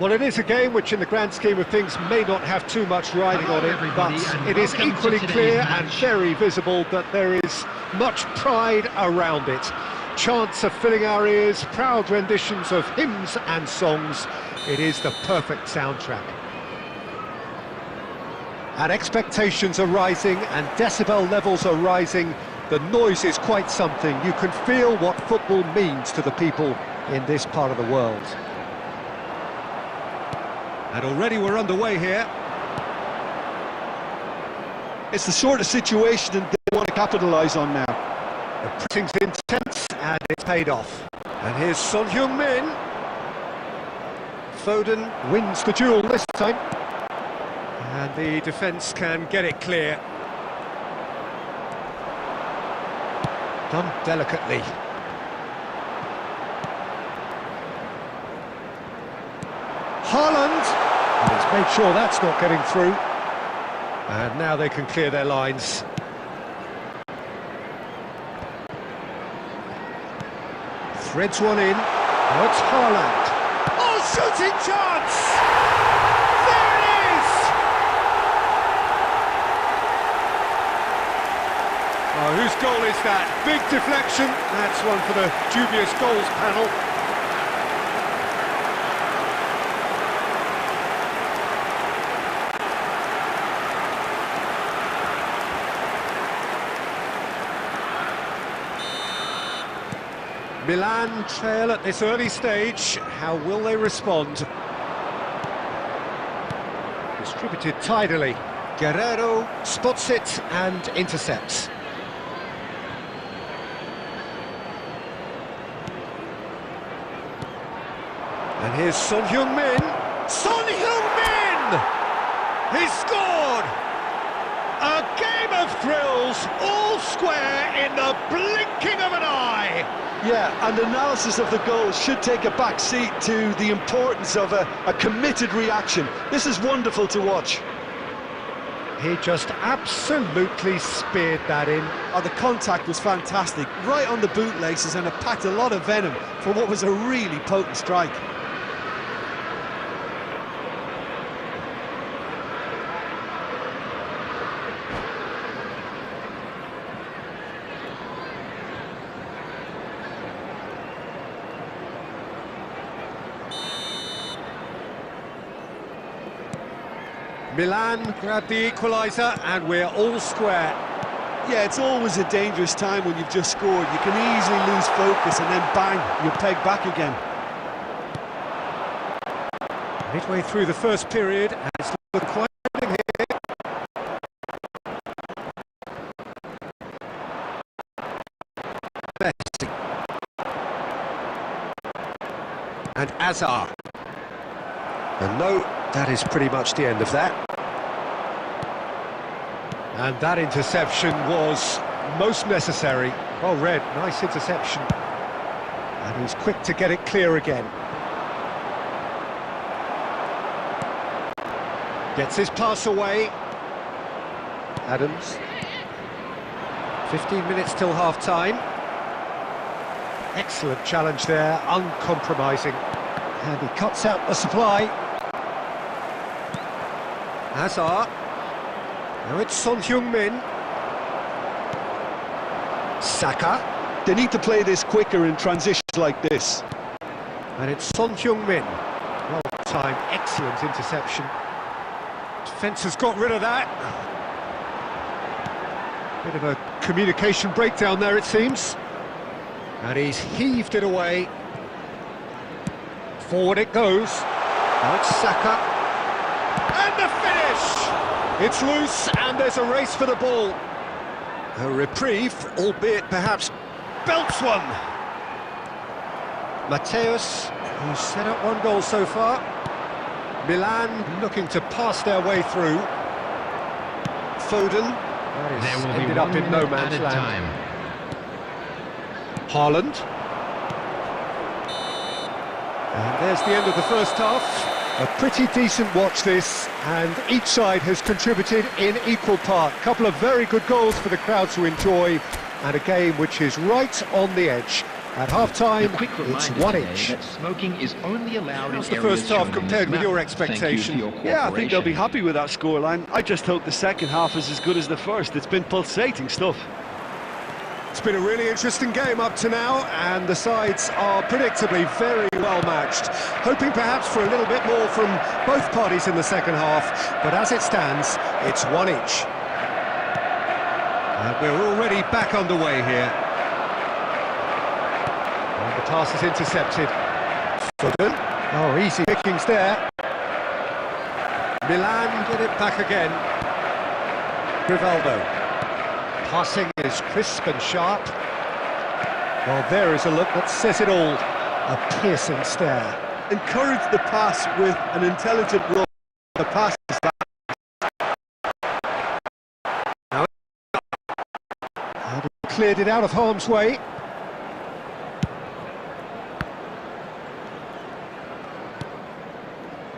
Well, it is a game which, in the grand scheme of things, may not have too much riding on it, but it is equally clear and very visible that there is much pride around it. Chants are filling our ears, proud renditions of hymns and songs. It is the perfect soundtrack. And expectations are rising and decibel levels are rising. The noise is quite something. You can feel what football means to the people in this part of the world. And already we're underway here. It's the sort of situation that they want to capitalise on now. The pressing's intense and it's paid off. And here's Son Heung-min. Foden wins the duel this time. And the defence can get it clear. Done delicately. Haaland, and he's made sure that's not getting through. And now they can clear their lines. Threads one in. Oh, it's Haaland. Oh, shooting chance! There it is! Oh, whose goal is that? Big deflection. That's one for the dubious goals panel. Milan trail at this early stage. How will they respond? Distributed tidily. Guerrero spots it and intercepts. And here's Son Heung-min. Son Heung-min! He scored! A game of thrills, all square in the blinking of an eye. Yeah, and analysis of the goal should take a back seat to the importance of a committed reaction. This is wonderful to watch. He just absolutely speared that in. Oh, the contact was fantastic, right on the bootlaces, and it packed a lot of venom for what was a really potent strike. Milan grabbed the equaliser and we're all square. Yeah, it's always a dangerous time when you've just scored. You can easily lose focus and then bang, you're pegged back again. Midway through the first period, and it's looking quite good here. Messi. And Azar. And no, that is pretty much the end of that. And that interception was most necessary. Well read, nice interception. And he's quick to get it clear again. Gets his pass away. Adams. 15 minutes till half-time. Excellent challenge there, uncompromising. And he cuts out the supply. Hazard. Now it's Son Heung-min. Saka. They need to play this quicker in transitions like this. And it's Son Heung-min. Well timed, excellent interception. Defence has got rid of that. Bit of a communication breakdown there, it seems. And he's heaved it away. Forward it goes. Now it's Saka. And the finish! It's loose, and there's a race for the ball. A reprieve, albeit perhaps belts one. Mateus, who's set up one goal so far. Milan looking to pass their way through. Foden, that is ended up in no man's land. Haaland. And there's the end of the first half. A pretty decent watch this, and each side has contributed in equal part. A couple of very good goals for the crowd to enjoy, and a game which is right on the edge. At half-time, it's 1-1. That smoking is only allowed How's the first half compared with your expectation? Yeah, I think they'll be happy with that scoreline. I just hope the second half is as good as the first. It's been pulsating stuff. It's been a really interesting game up to now, and the sides are predictably very well matched. Hoping perhaps for a little bit more from both parties in the second half, but as it stands, it's 1 each. And we're already back underway here. And the pass is intercepted. Foden. Oh, easy pickings there. Milan get it back again. Rivaldo. Passing is crisp and sharp. Well, there is a look that says it all. A piercing stare. Encourage the pass with an intelligent run. The pass is that. And he cleared it out of harm's way.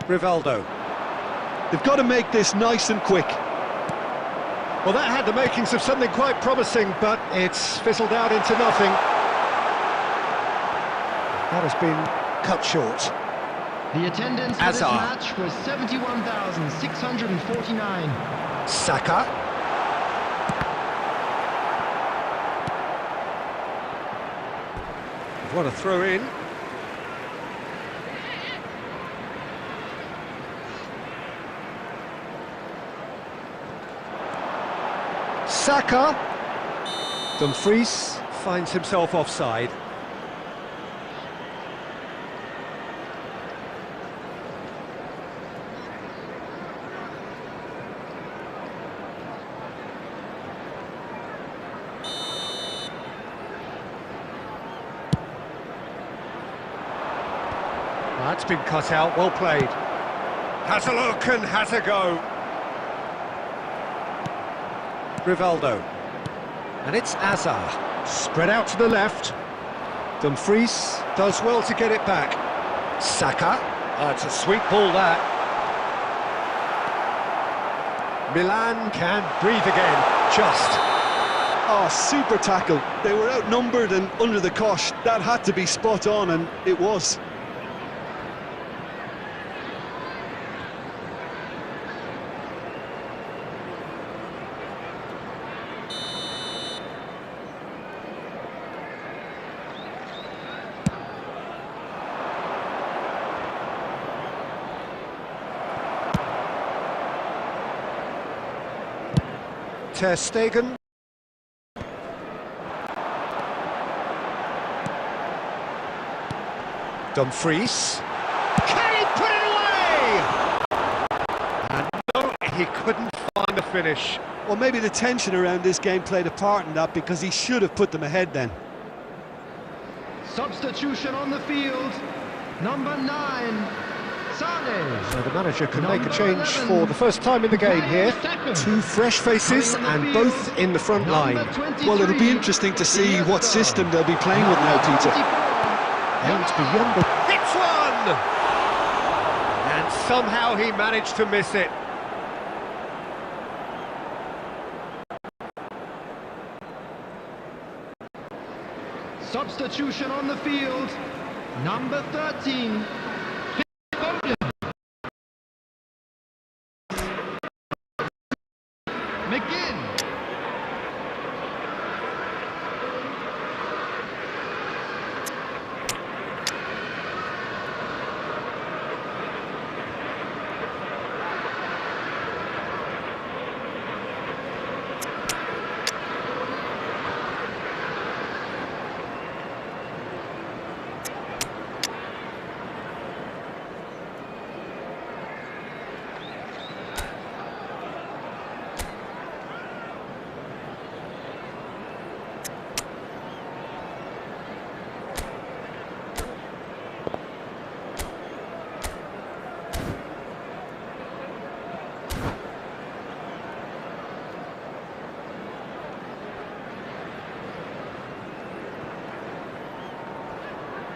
Rivaldo. They've got to make this nice and quick. Well, that had the makings of something quite promising, but it's fizzled out into nothing. That has been cut short. The attendance for this match was 71,649. Saka. What a throw in. Saka. Dumfries finds himself offside. That's been cut out, well played. Has a look and has a go. Rivaldo. And it's Azar. Spread out to the left. Dumfries does well to get it back. Saka. It's a sweet ball, that. Milan can breathe again. Just. Oh, super tackle. They were outnumbered and under the cosh. That had to be spot on, and it was. Ter Stegen. Dumfries. Can he put it away? And no, he couldn't find the finish. Well, maybe the tension around this game played a part in that, because he should have put them ahead then. Substitution on the field. Number 9, Sane. So the manager can make a change for the first time in the game here. Two fresh faces and both in the front line. Well, it'll be interesting to see what system they'll be playing with now, Peter. Aims beyond the... Hits one! And somehow he managed to miss it. Substitution on the field. Number 13. McGinn.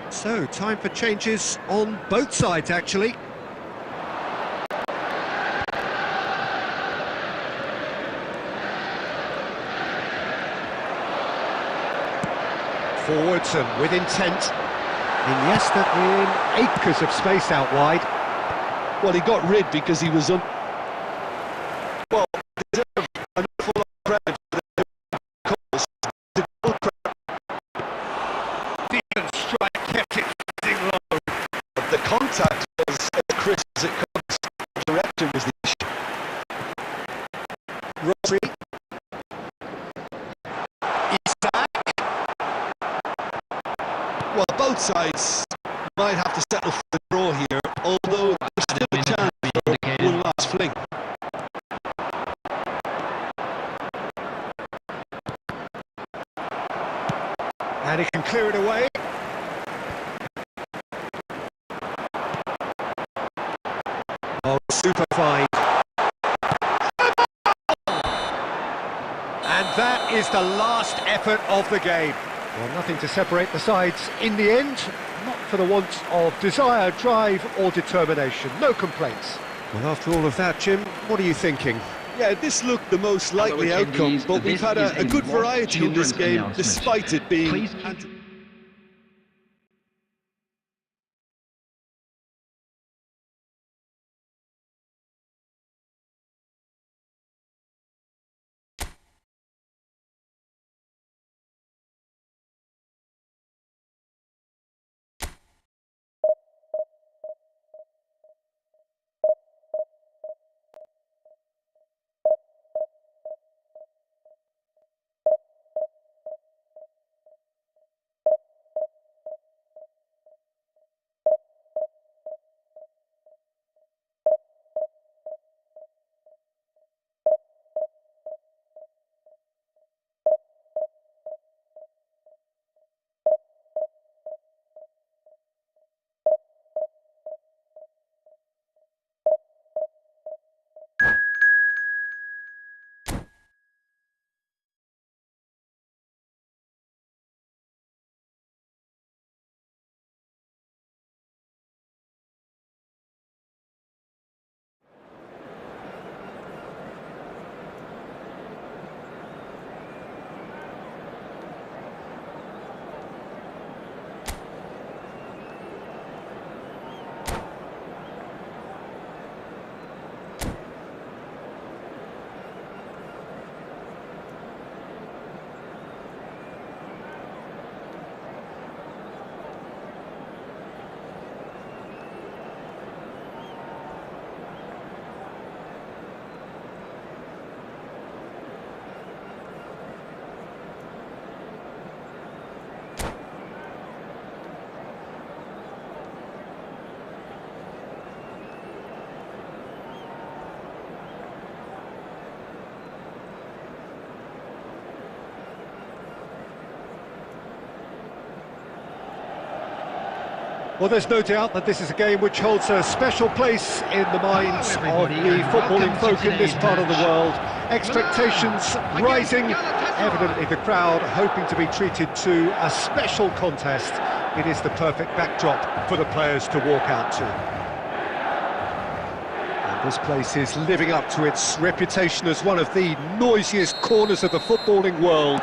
So, time for changes on both sides, actually. Forwards and with intent. Iniesta in acres of space out wide. Well, he got rid because he was well, deserved an awful lot of credit for the cause. The goal Decent strike, kept it sitting low. The contact was as crisp as it comes. The director was the issue. Rodri. Well, both sides might have to settle for the draw here, although there's still a chance for one last fling. And he can clear it away. Oh, super fine. And that is the last effort of the game. Well, nothing to separate the sides in the end, not for the want of desire, drive or determination. No complaints. Well, after all of that, Jim, what are you thinking? Yeah, this looked the most likely outcome, but we've had a good variety in this game, despite it being... Well, there's no doubt that this is a game which holds a special place in the minds of the footballing folk in this part of the world. Expectations rising, evidently the crowd hoping to be treated to a special contest. It is the perfect backdrop for the players to walk out to. And this place is living up to its reputation as one of the noisiest corners of the footballing world.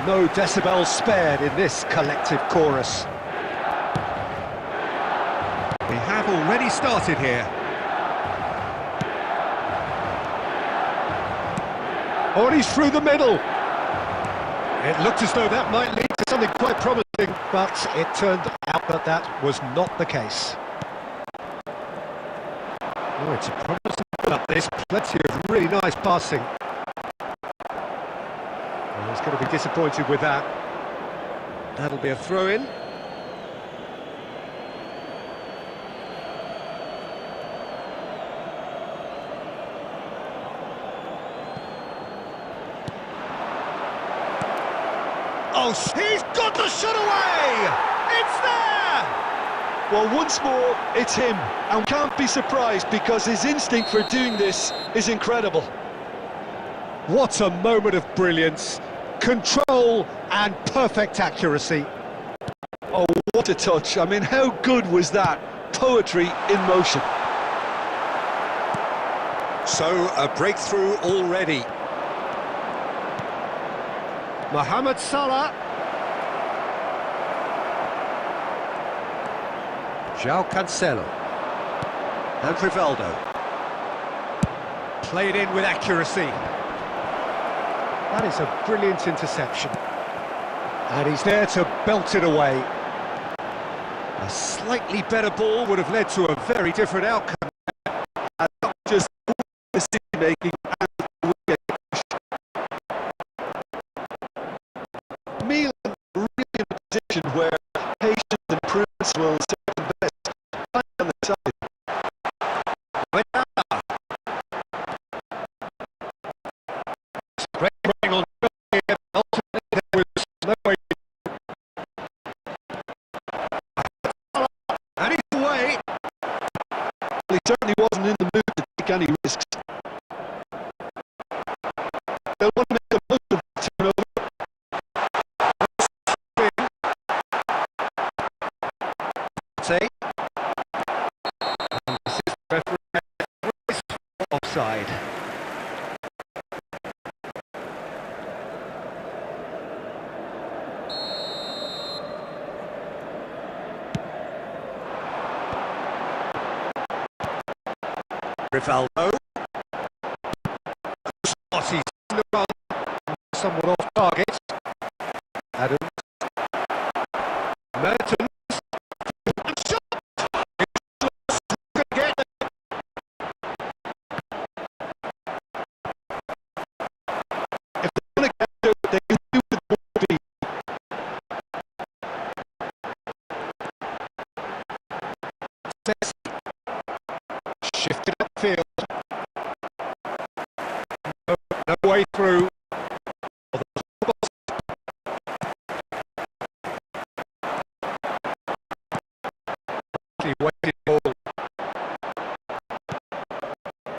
No decibels spared in this collective chorus. We have already started here. Oh, and he's through the middle. It looked as though that might lead to something quite promising, but it turned out that that was not the case. Oh, it's a promising build-up. There's plenty of really nice passing. Oh, he's going to be disappointed with that. That'll be a throw-in. Oh, he's got the shot away! It's there! Well, once more, it's him, and can't be surprised because his instinct for doing this is incredible. What a moment of brilliance, control and perfect accuracy. Oh, what a touch. I mean, how good was that? Poetry in motion. So, a breakthrough already. Mohamed Salah. João Cancelo. And Rivaldo. Played in with accuracy. That is a brilliant interception. And he's there to belt it away. A slightly better ball would have led to a very different outcome. And not just decision-making and Milan really in a position where patience and prudence will serve them best. On the side. Breaking on here, ultimately there was no way. And he's away. Well, he certainly wasn't in the mood to take any risks. They'll want to make the most of the turnover. Say. And this is the referee offside. Rivaldo. He's somewhat off target. Adams. Mertens. And shot! Again. If they want to get it, they can do it with speed. Shifted upfield. No way through. Weighted ball.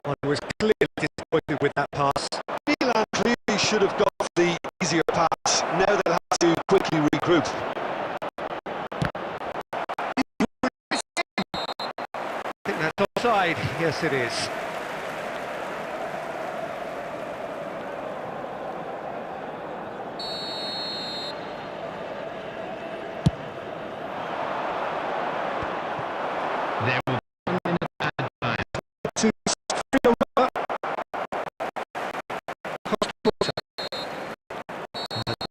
One was clearly disappointed with that pass. Milan clearly should have got the easier pass. Now they'll have to quickly regroup. I think that's offside. Yes, it is. There will be 1 minute added time. To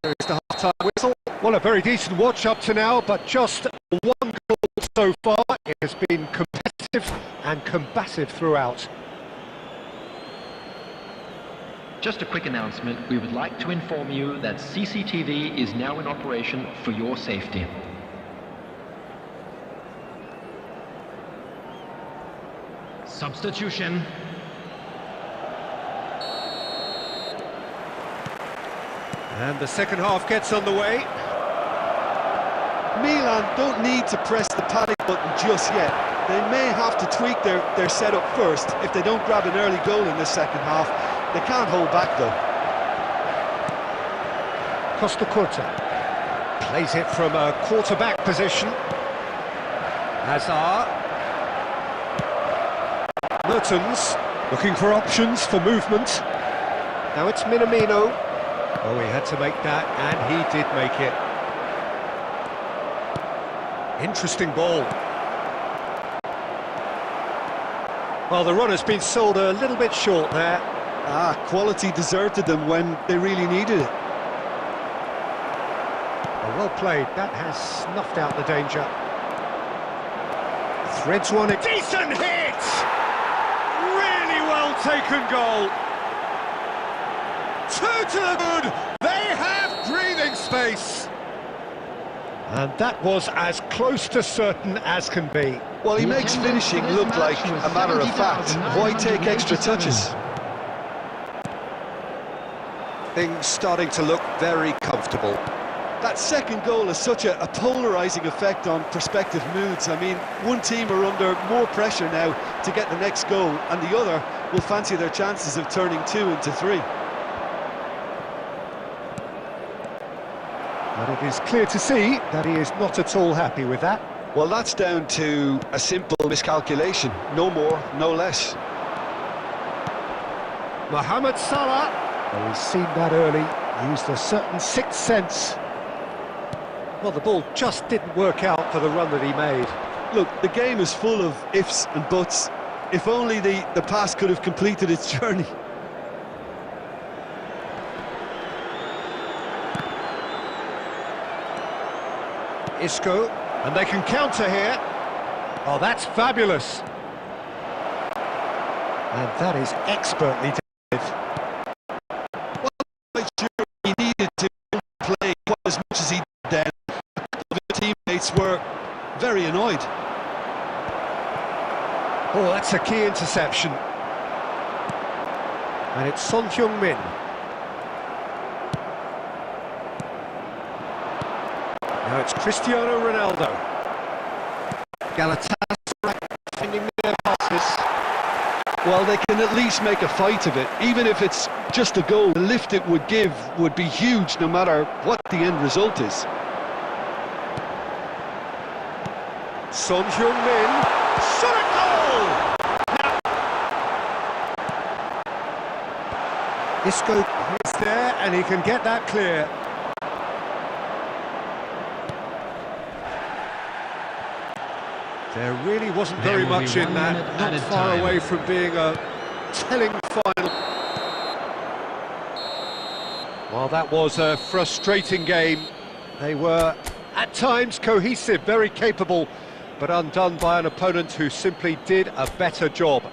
there is the half-time whistle. Well, a very decent watch up to now, but just one goal so far. It has been competitive and combative throughout. Just a quick announcement. We would like to inform you that CCTV is now in operation for your safety. Substitution. And the second half gets underway. Milan don't need to press the panic button just yet. They may have to tweak their setup first if they don't grab an early goal in the second half. They can't hold back though. Costa Curta plays it from a quarterback position. Hazard. Mertens looking for options for movement. Now it's Minamino. Oh, he had to make that, and he did make it. Interesting ball. Well, the run has been sold a little bit short there. Quality deserted them when they really needed it. Well played, that has snuffed out the danger. Threads one, a decent hit! Really well taken goal. 2 to the good, they have breathing space. And that was as close to certain as can be. Well, he makes finishing look like a matter of fact. Why take extra touches? Things starting to look very comfortable. That second goal has such a polarising effect on prospective moods. I mean, one team are under more pressure now to get the next goal, and the other will fancy their chances of turning 2 into 3. But it is clear to see that he is not at all happy with that. Well, that's down to a simple miscalculation. No more, no less. Mohamed Salah, well, he's seen that early, used a certain sixth sense. Well, the ball just didn't work out for the run that he made. Look, the game is full of ifs and buts. If only the pass could have completed its journey. Isco, and they can counter here. Oh, that's fabulous. And that is expertly done. Well, I'm not sure he needed to play quite as much as he did then. His teammates were very annoyed. Oh, that's a key interception. And it's Son Heung-min. Now it's Cristiano Ronaldo. Galatasaray finding their passes. Well, they can at least make a fight of it. Even if it's just a goal, the lift it would give would be huge no matter what the end result is. Son Heung-min. Shot a goal! Now, Isco is there and he can get that clear. There really wasn't very much in that, not far away from being a telling final. Well, that was a frustrating game. They were, at times, cohesive, very capable, but undone by an opponent who simply did a better job.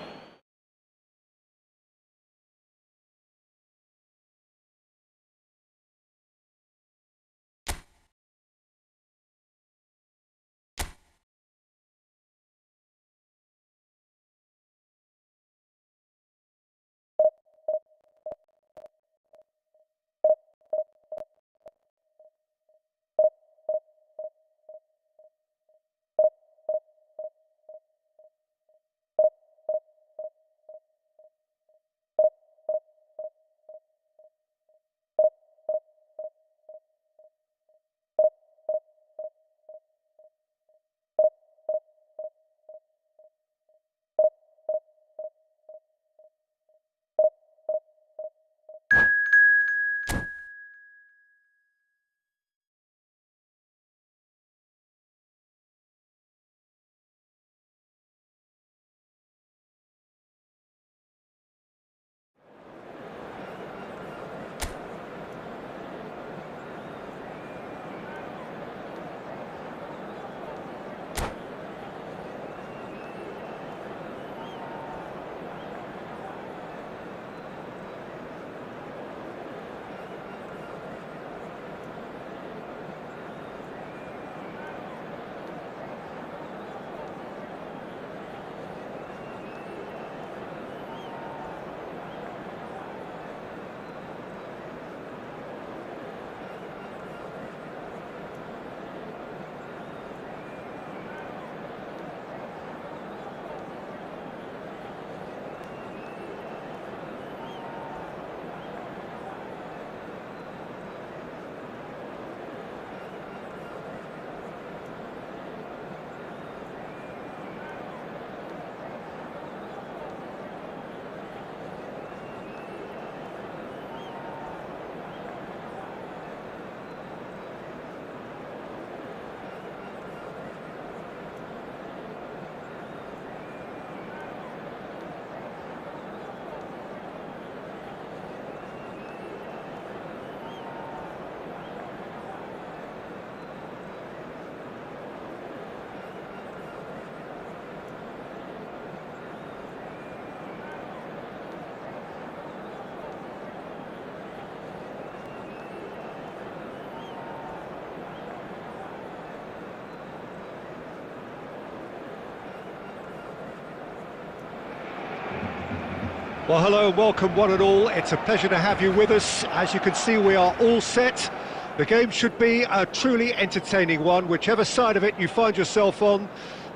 Well, hello and welcome one and all. It's a pleasure to have you with us. As you can see, we are all set. The game should be a truly entertaining one, whichever side of it you find yourself on.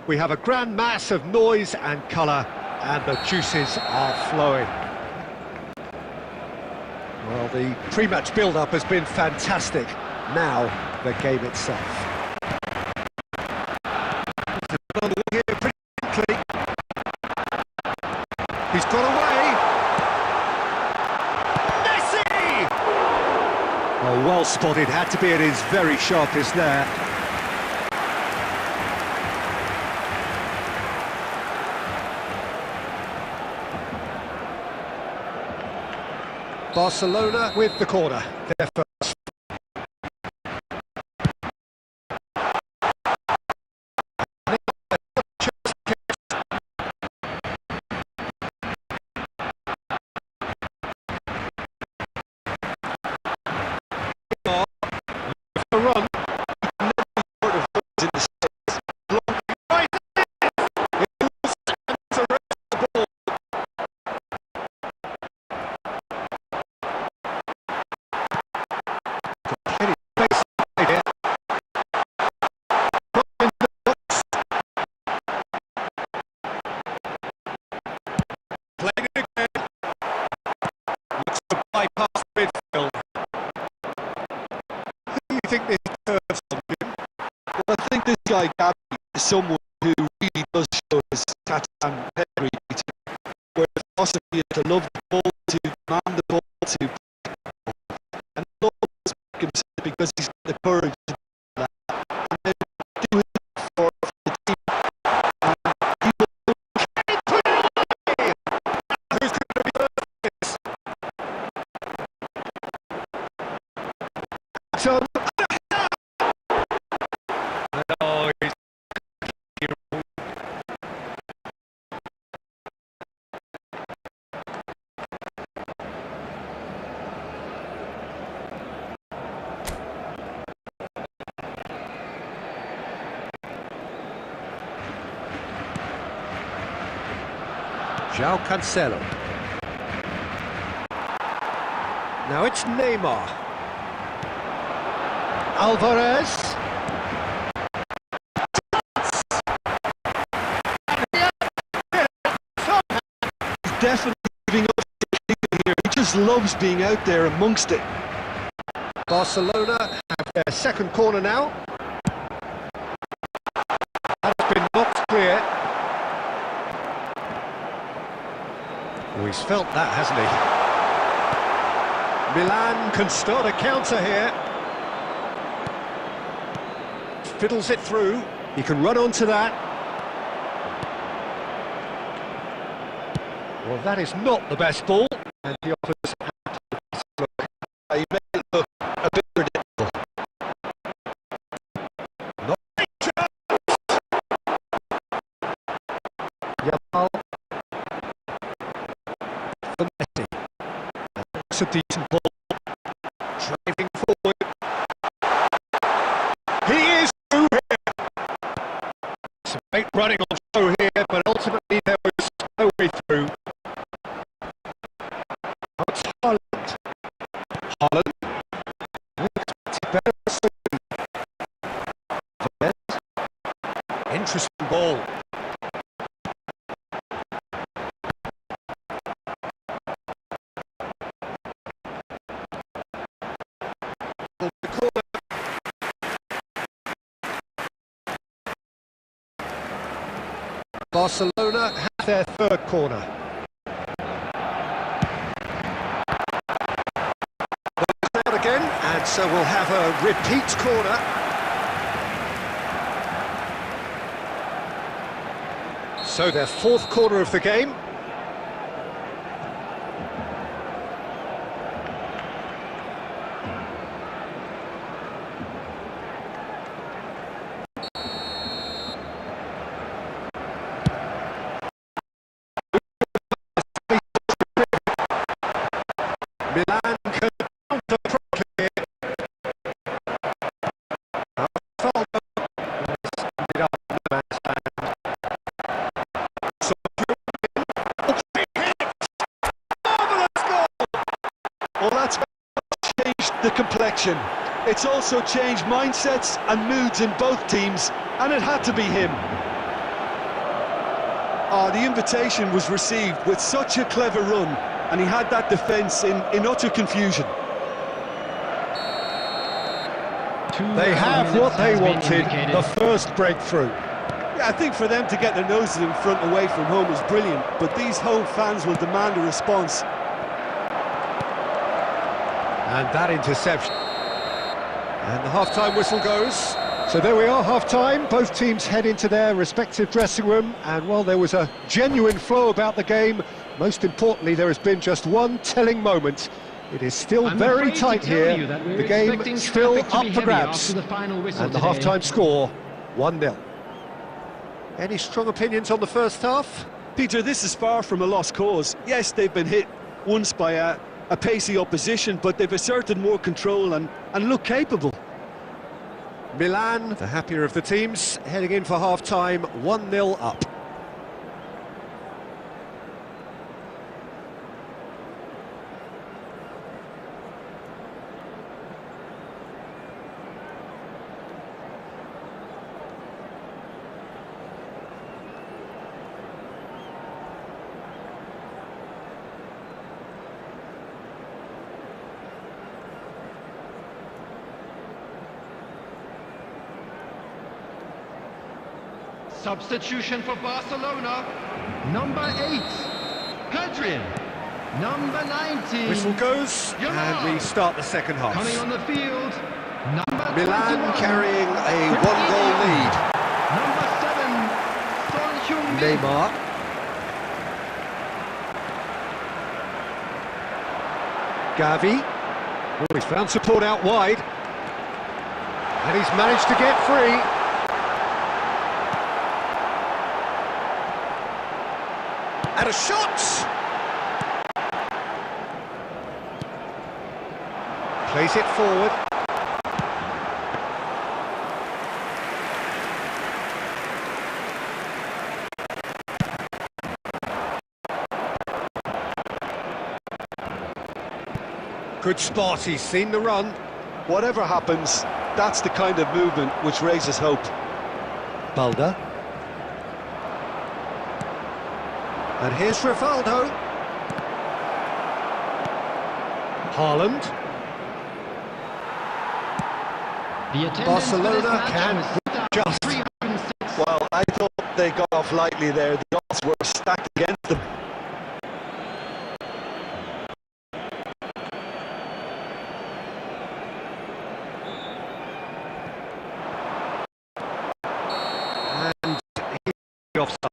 We have a grand mass of noise and colour, and the juices are flowing. Well, the pre-match build-up has been fantastic. Now, the game itself. Here pretty quickly. He's got away. Messi! Oh, well spotted. Had to be at his very sharpest there. Barcelona with the corner. Their first. Bypass midfield. Who do you think this serves on? Well, I think this guy Gabby is someone who really does show his Catalan pedigree, where the philosophy is to love the ball, to command the ball, to and all this because he's got the courage to do that. And they do it for the team. And he will Who's going to be this? So, oh, he's João Cancelo. Now it's Neymar. Alvarez. He's definitely giving up here. He just loves being out there amongst it. Barcelona have their second corner now. That's been knocked clear. Oh, he's felt that, hasn't he? Milan can start a counter here. Fiddles it through. He can run onto that. Well, that is not the best ball. And he offers look. He made it look a bit predictable. Not Yamal. For Messi. That's a decent ball. Driving forward. He is through here. Some great running on show here, but ultimately there was no way through. Oh, it's Haaland. Haaland. Better soon. Interesting ball. Barcelona have their third corner. Out again, and so we'll have a repeat corner. So their fourth corner of the game. Milan can counter properly. the complexion. It's also changed mindsets and moods in both teams, and it had to be him. The invitation was received with such a clever run, and he had that defence in utter confusion. They have what they wanted, the first breakthrough. Yeah, I think for them to get their noses in front away from home was brilliant, but these home fans will demand a response. And that interception. And the half-time whistle goes. So there we are, half-time. Both teams head into their respective dressing room. And while there was a genuine flow about the game, most importantly, there has been just one telling moment. It is still very tight here. The game still up for grabs. And the half-time score, 1-0. Any strong opinions on the first half? Peter, this is far from a lost cause. Yes, they've been hit once by a pacey opposition, but they've asserted more control and look capable. Milan, the happier of the teams, heading in for half-time, 1-0 up. Substitution for Barcelona. Number 8, Pedri. Number 19. Whistle goes, and we start the second half. Coming on the field, number Milan 21. carrying a one-goal lead. Number 7, Son Heung-min. Neymar. Gavi. Oh, he's found support out wide. And he's managed to get free. And a shot! Plays it forward. Good spot, he's seen the run. Whatever happens, that's the kind of movement which raises hope. Balda. And here's Rivaldo. Haaland. Barcelona can just. Well, I thought they got off lightly there. The odds were stacked against them. And he's offside.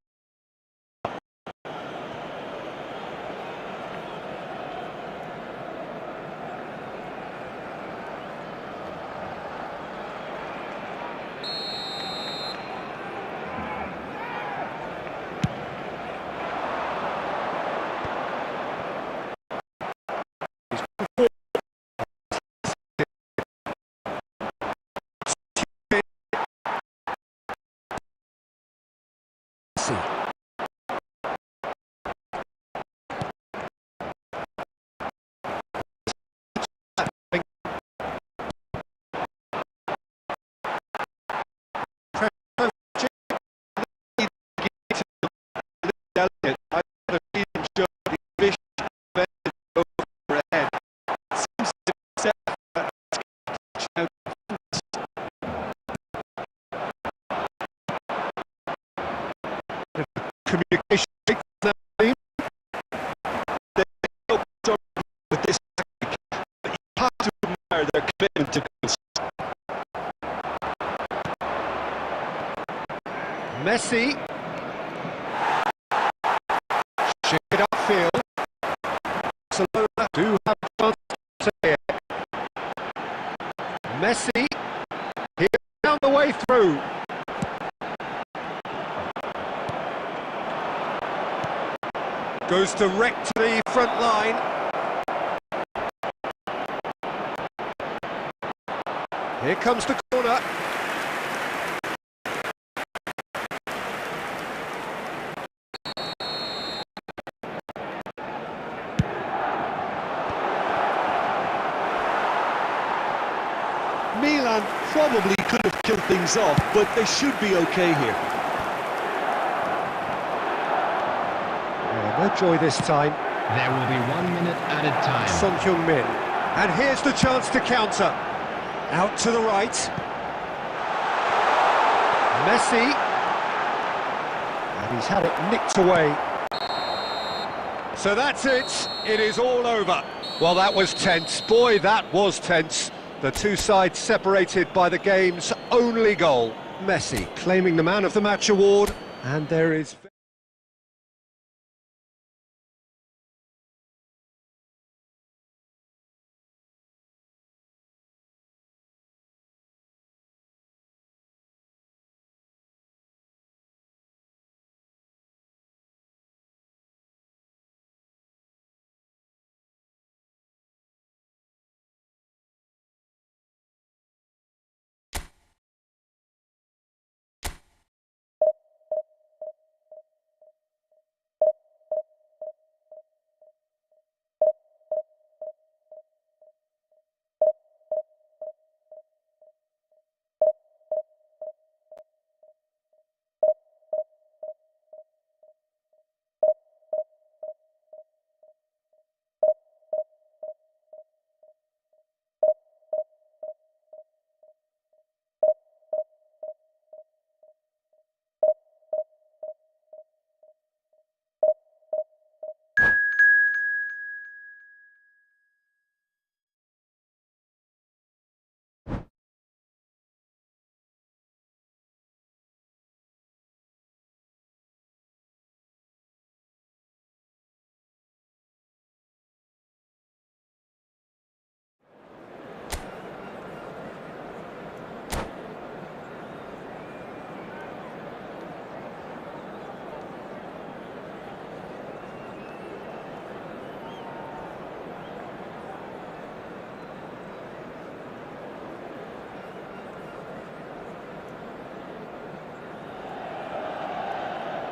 Communication with this tactic, but you have to admire their commitment to goals. Messi. Shake it upfield. Barcelona do have a chance to here. Messi. Here down the way through. Goes direct to the front line. Here comes the corner. man probably could have killed things off, but they should be okay here. No joy this time. There will be 1 minute added time. Son Heung-min. And here's the chance to counter. Out to the right. Messi. And he's had it nicked away. So that's it. It is all over. Well, that was tense. Boy, that was tense. The two sides separated by the game's only goal. Messi claiming the Man of the Match award. And there is...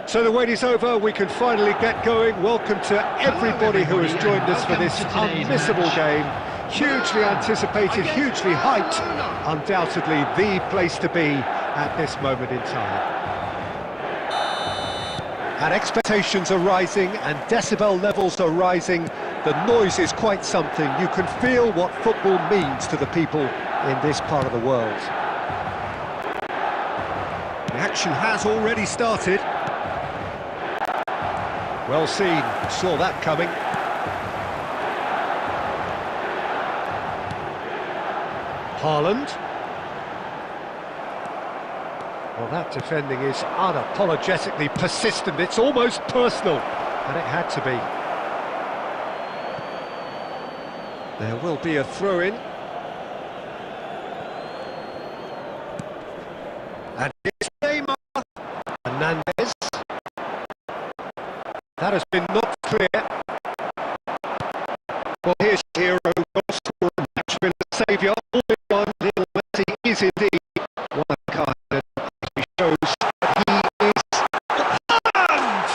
So the wait is over, we can finally get going. Welcome to everybody who has joined us for this unmissable game. Hugely anticipated, hugely hyped. Undoubtedly the place to be at this moment in time. And expectations are rising and decibel levels are rising. The noise is quite something. You can feel what football means to the people in this part of the world. The action has already started. Well seen, saw that coming. Haaland. Well, that defending is unapologetically persistent. It's almost personal, and it had to be. There will be a throw-in. And here's Neymar. Hernandez. That has been not clear. Well, here's your hero, goal scorer, match winner, saviour, all in one. Lionel Messi is indeed one of a kind, and he shows that he is Haaland!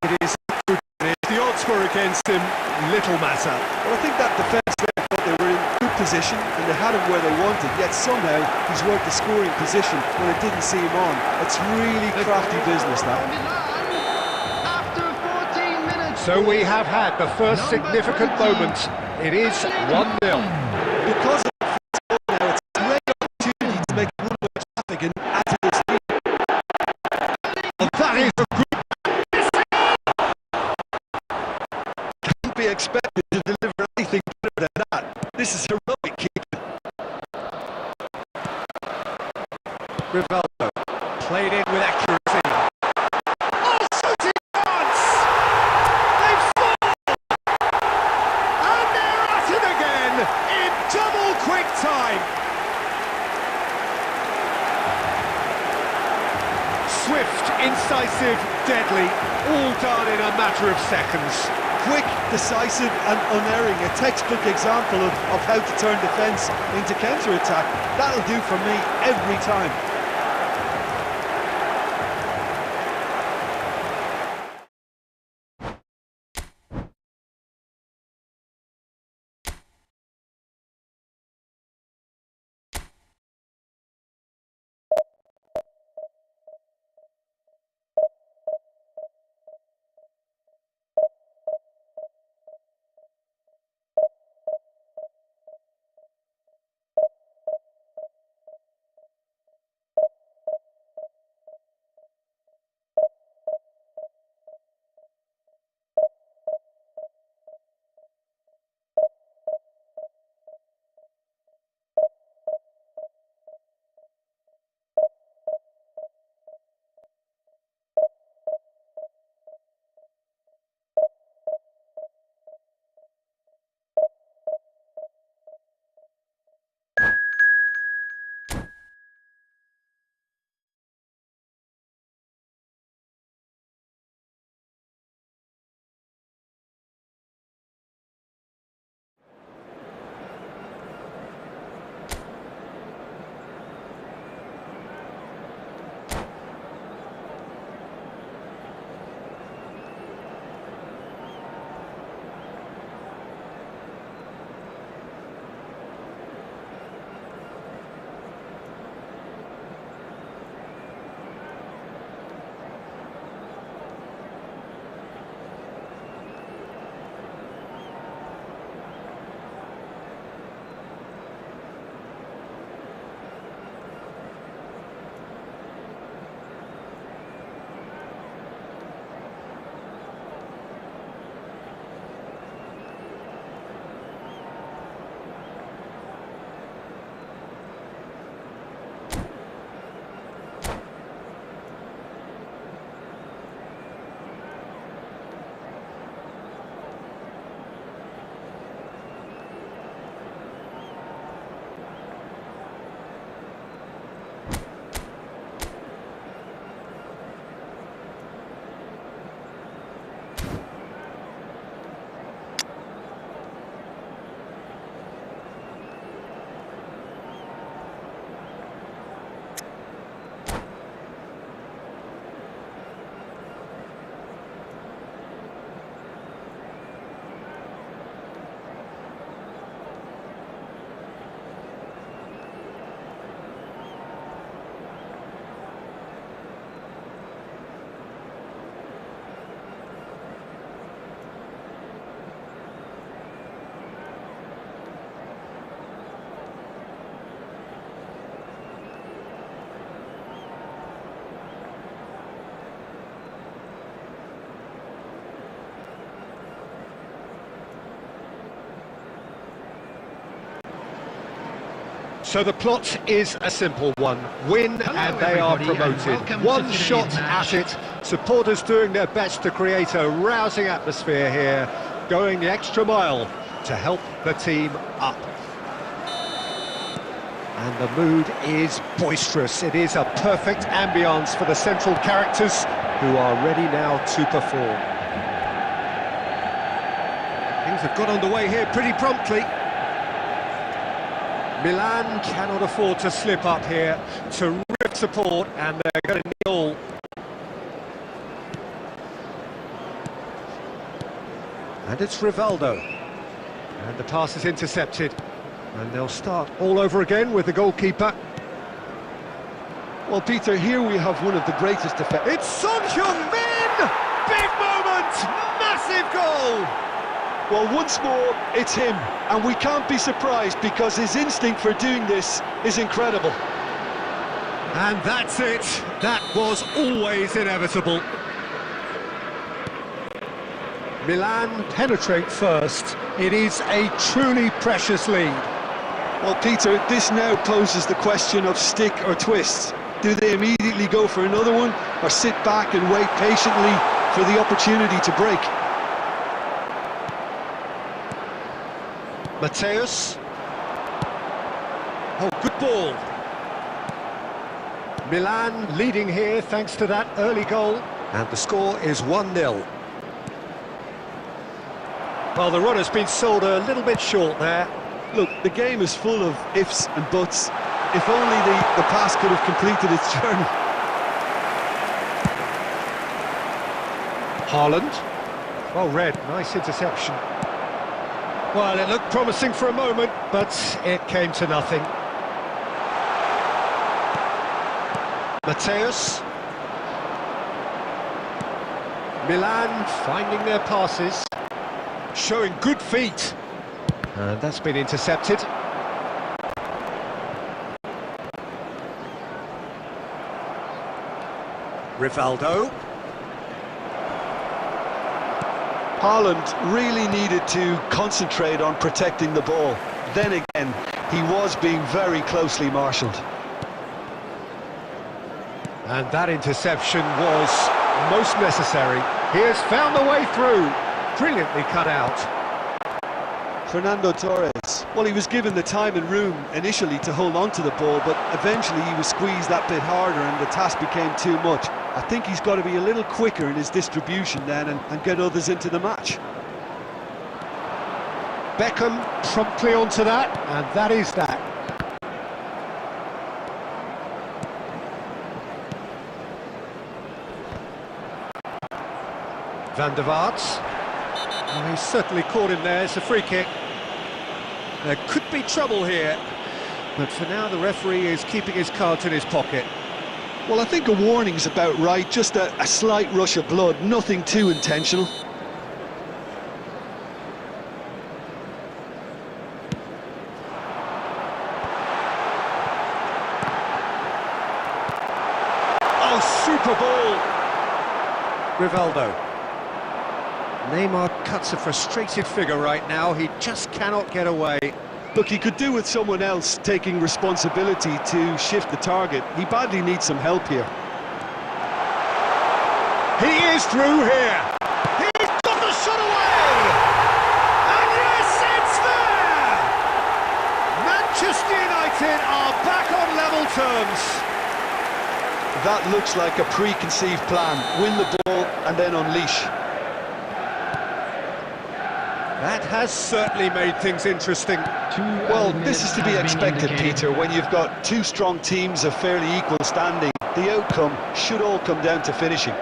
It is the odds were against him, little matter. Well, I think that defence there thought they were in good position and they had him where they wanted, yet somehow he's worked the scoring position when it didn't see him on. It's really crafty business, that. After 14 minutes. So we have had the first significant moment. It is 1-0. Because of the first goal now, it's a great opportunity to make a run of traffic and add to this lead. And that is a good... Can't be expected to deliver anything better than that. This is heroic keeping. Rivaldo played in with accuracy. Oh, shooting chance! They've scored! And they're at it again in double quick time. Swift, incisive, deadly, all done in a matter of seconds. Quick, decisive and unerring, a textbook example of how to turn defence into counter-attack. That'll do for me every time. So the plot is a simple one. Win and they are promoted. One shot at it. Supporters doing their best to create a rousing atmosphere here, going the extra mile to help the team up. And the mood is boisterous. It is a perfect ambience for the central characters who are ready now to perform. Things have got underway here pretty promptly. Milan cannot afford to slip up here. Terrific support, and they're going to need all. And it's Rivaldo. And the pass is intercepted. And they'll start all over again with the goalkeeper. Well, Peter, here we have one of the greatest defenders. It's Son Heung-min! Big moment! Massive goal! Well, once more, it's him, and we can't be surprised because his instinct for doing this is incredible. And that's it. That was always inevitable. Milan penetrate first. It is a truly precious lead. Well, Peter, this now poses the question of stick or twist. Do they immediately go for another one, or sit back and wait patiently for the opportunity to break? Mateus. Oh, good ball. Milan leading here thanks to that early goal. And the score is 1-0. Well, the run-has been sold a little bit short there. Look, the game is full of ifs and buts. If only the pass could have completed its journey. Haaland. Well read, nice interception. Well, it looked promising for a moment, but it came to nothing. Mateus. Milan finding their passes, showing good feet. And that's been intercepted. Rivaldo. Haaland really needed to concentrate on protecting the ball. Then again, he was being very closely marshalled. And that interception was most necessary. He has found the way through. Brilliantly cut out. Fernando Torres. Well, he was given the time and room initially to hold on to the ball, but eventually he was squeezed that bit harder and the task became too much. I think he's got to be a little quicker in his distribution then and get others into the match. Beckham promptly onto that, and that is that. Van der Vaart. Oh, he's certainly caught him there. It's a free kick. There could be trouble here, but for now the referee is keeping his cards in his pocket. Well, I think a warning's about right, just a slight rush of blood, nothing too intentional. Oh, super ball! Rivaldo. Neymar cuts a frustrated figure right now, he just cannot get away. Look, he could do with someone else taking responsibility to shift the target. He badly needs some help here. He is through here. He's got the shot away. And yes, it's there. Manchester United are back on level terms. That looks like a preconceived plan. Win the ball and then unleash. That has certainly made things interesting. Well, this is to be expected, Peter, when you've got two strong teams of fairly equal standing. The outcome should all come down to finishing.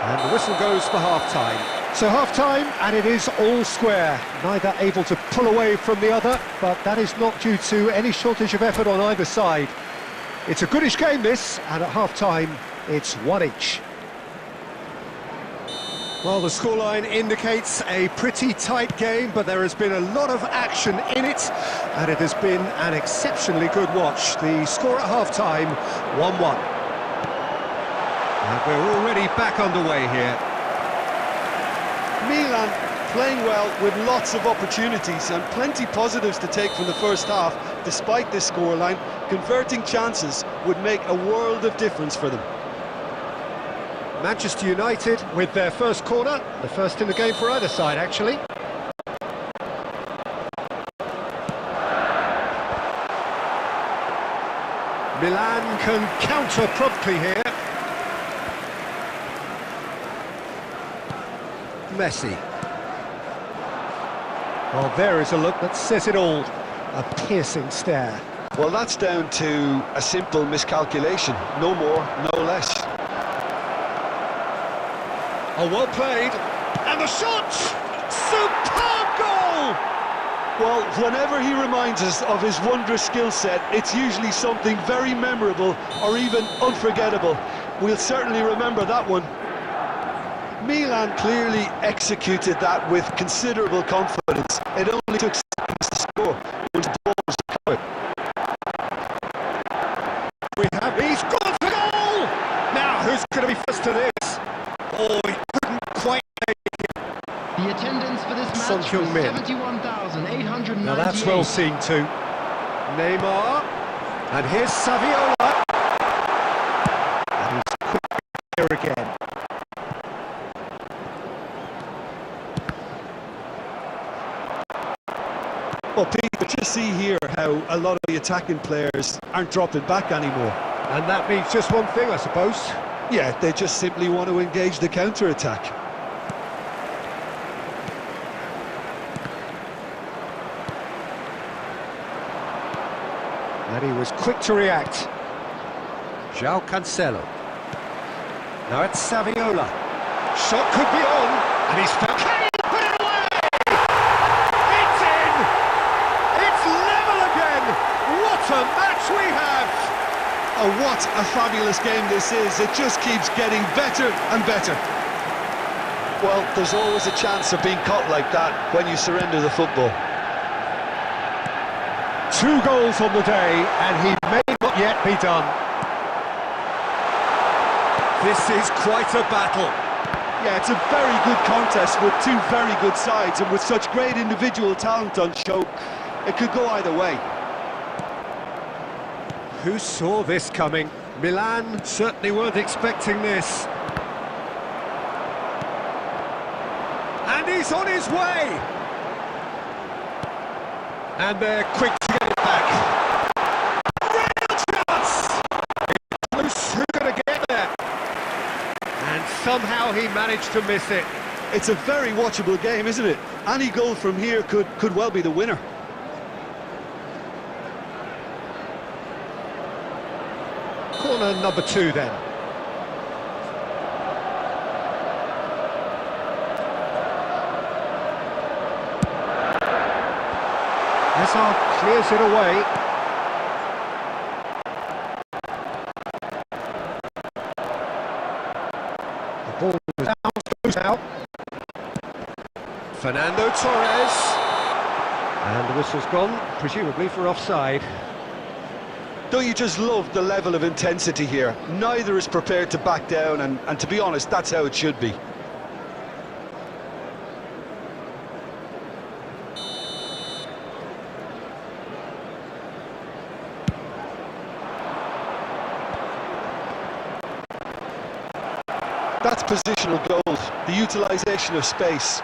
And the whistle goes for half-time. So half-time, and it is all square. Neither able to pull away from the other, but that is not due to any shortage of effort on either side. It's a goodish game, this, and at half-time, it's one each. Well, the scoreline indicates a pretty tight game, but there has been a lot of action in it, and it has been an exceptionally good watch. The score at half-time, 1-1. And we're already back underway here. Milan Playing well with lots of opportunities and plenty positives to take from the first half, despite this scoreline. Converting chances would make a world of difference for them. Manchester United with their first corner, the first in the game for either side, actually. Milan can counter promptly here. Messi. Well, there is a look that says it all. A piercing stare. Well, that's down to a simple miscalculation. No more, no less. Oh, well played. And the shot! Superb goal! Well, whenever he reminds us of his wondrous skill set, it's usually something very memorable or even unforgettable. We'll certainly remember that one. Milan clearly executed that with considerable confidence. It only took seconds to score once the ball was recovered. He's gone for goal! Now, who's going to be first to this? Oh, he couldn't quite make it. The attendance for this match Son was Heung-min. 71,898. Now that's well seen too. Neymar. And here's Saviola. And he's quick here again. Well, Peter, just see here how a lot of the attacking players aren't dropping back anymore. And that means just one thing, I suppose. Yeah, they just simply want to engage the counter-attack. And he was quick to react. João Cancelo. Now it's Saviola. Shot could be on, and he's found. Can he put it away? It's in! It's level again! What a match we have! Oh, what a fabulous game this is. It just keeps getting better and better. Well, there's always a chance of being caught like that when you surrender the football. 2 goals on the day, and he may not yet be done. This is quite a battle. Yeah, it's a very good contest with two very good sides, and with such great individual talent on show, it could go either way. Who saw this coming? Milan certainly weren't expecting this. And he's on his way! And they're quick to get it back. Real chance! Who's going to get there? And somehow he managed to miss it. It's a very watchable game, isn't it? Any goal from here could well be the winner. Corner number 2 then. Hazard clears it away. The ball goes out. Fernando Torres. And the whistle's gone, presumably for offside. Don't you just love the level of intensity here? Neither is prepared to back down, and to be honest, that's how it should be. That's positional goals, the utilisation of space.